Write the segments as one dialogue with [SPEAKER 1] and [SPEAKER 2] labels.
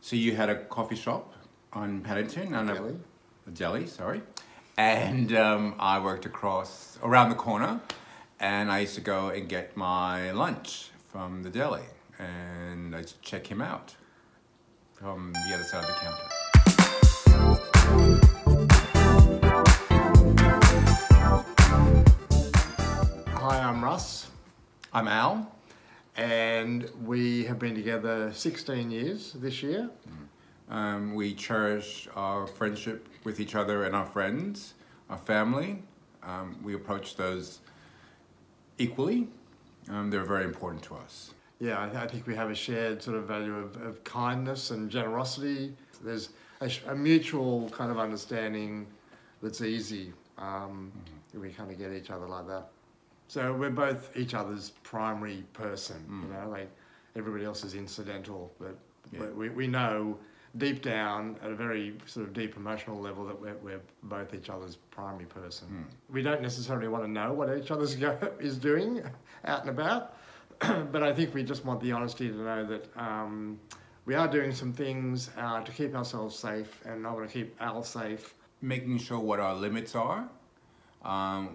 [SPEAKER 1] So you had a coffee shop on Paddington, and
[SPEAKER 2] Deli.
[SPEAKER 1] a deli, sorry, and I worked around the corner, and I used to go and get my lunch from the deli, and I used to check him out from the other side of the counter.
[SPEAKER 2] Hi, I'm Russ,
[SPEAKER 1] I'm Al.
[SPEAKER 2] and we have been together 16 years this year.
[SPEAKER 1] We cherish our friendship with each other and our friends, our family. We approach those equally. They're very important to us.
[SPEAKER 2] Yeah, I think we have a shared sort of value of kindness and generosity. There's a mutual kind of understanding that's easy. We kind of get each other like that. So we're both each other's primary person, you know, like everybody else is incidental, but we know deep down at a very sort of deep emotional level that we're both each other's primary person. We don't necessarily want to know what each other's is doing out and about, but I think we just want the honesty to know that we are doing some things to keep ourselves safe, and I want to keep Al safe.
[SPEAKER 1] Making sure what our limits are.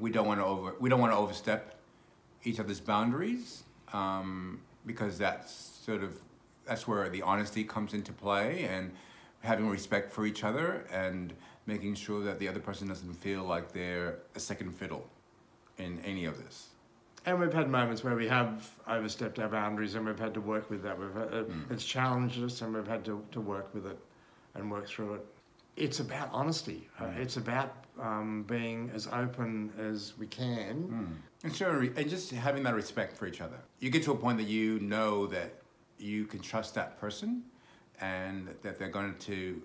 [SPEAKER 1] We don't want to overstep each other's boundaries, because that's where the honesty comes into play, and having respect for each other and making sure that the other person doesn't feel like they're a second fiddle in any of this.
[SPEAKER 2] And we've had moments where we have overstepped our boundaries, and we've had to work with that. It's challenged us, and we've had to work with it and work through it. It's about honesty. It's about being as open as we can.
[SPEAKER 1] And just having that respect for each other. You get to a point that you know that you can trust that person, and that they're going to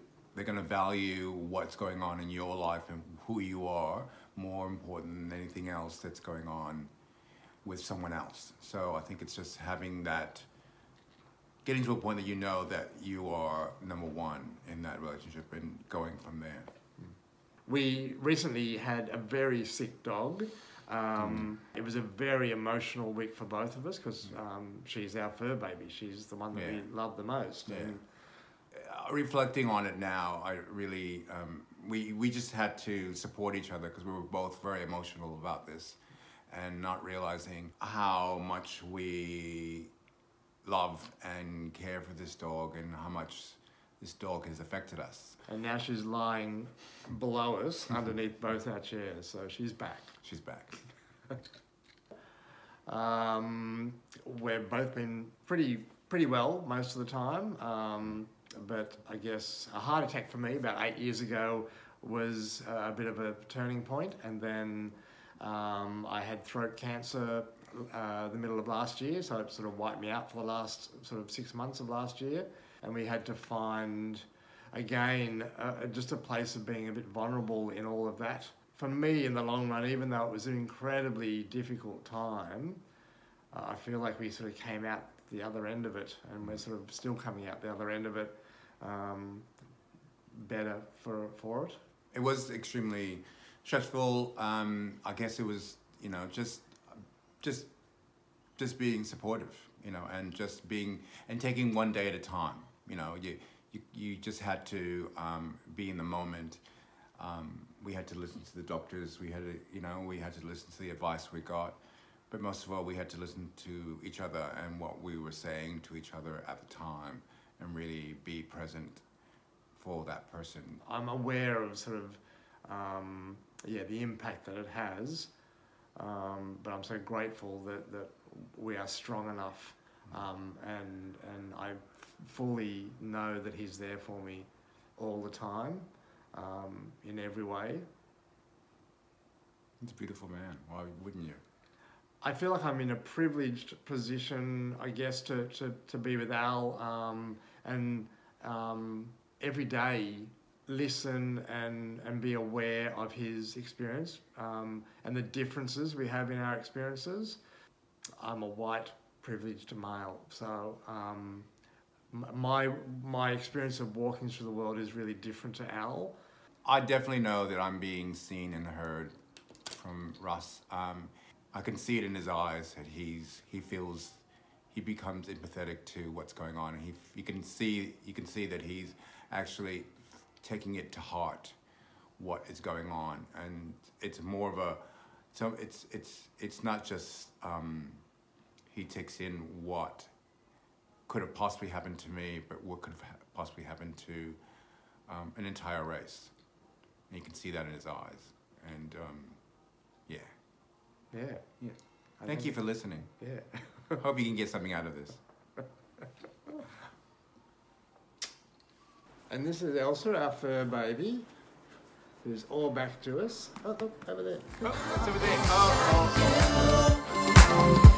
[SPEAKER 1] value what's going on in your life and who you are more important than anything else that's going on with someone else. So I think it's just having that, getting to a point that you know that you are number one in that relationship and going from there.
[SPEAKER 2] We recently had a very sick dog. It was a very emotional week for both of us because she's our fur baby. She's the one that we love the most.
[SPEAKER 1] Yeah. Reflecting on it now, I really, we just had to support each other because we were both very emotional about this, and not realizing how much we love and care for this dog and how much this dog has affected us.
[SPEAKER 2] And now she's lying below us underneath both our chairs, so she's back.
[SPEAKER 1] She's back.
[SPEAKER 2] We've both been pretty well most of the time, but I guess a heart attack for me about 8 years ago was a bit of a turning point, and then I had throat cancer the middle of last year, so it sort of wiped me out for the last sort of 6 months of last year, and we had to find again just a place of being a bit vulnerable in all of that. For me, in the long run, even though it was an incredibly difficult time, I feel like we sort of came out the other end of it, and we're sort of still coming out the other end of it better for it.
[SPEAKER 1] It was extremely stressful. I guess it was, you know, just being supportive, you know, and just being, and taking one day at a time. You know, you just had to be in the moment. We had to listen to the doctors. We had to listen to the advice we got, but most of all, we had to listen to each other and what we were saying to each other at the time, and really be present for that person.
[SPEAKER 2] I'm aware of sort of the impact that it has, but I'm so grateful that we are strong enough, and I fully know that he's there for me all the time, in every way.
[SPEAKER 1] He's a beautiful man. Why wouldn't you?
[SPEAKER 2] I feel like I'm in a privileged position, I guess, to be with Al, and every day listen and be aware of his experience, and the differences we have in our experiences. I'm a white, privileged male, so my experience of walking through the world is really different to Al.
[SPEAKER 1] I definitely know that I'm being seen and heard from Russ. I can see it in his eyes that he feels he becomes empathetic to what's going on, and you can see that he's actually taking it to heart what is going on, and it's more of a it's not just he takes in what could have possibly happened to me, but what could have possibly happened to an entire race. And you can see that in his eyes, and yeah. Thank you for listening.
[SPEAKER 2] Yeah.
[SPEAKER 1] Hope you can get something out of this.
[SPEAKER 2] And this is Elsa, our fur baby, who's all back to us. Oh, look, over there.
[SPEAKER 1] Oh, that's over there. Oh.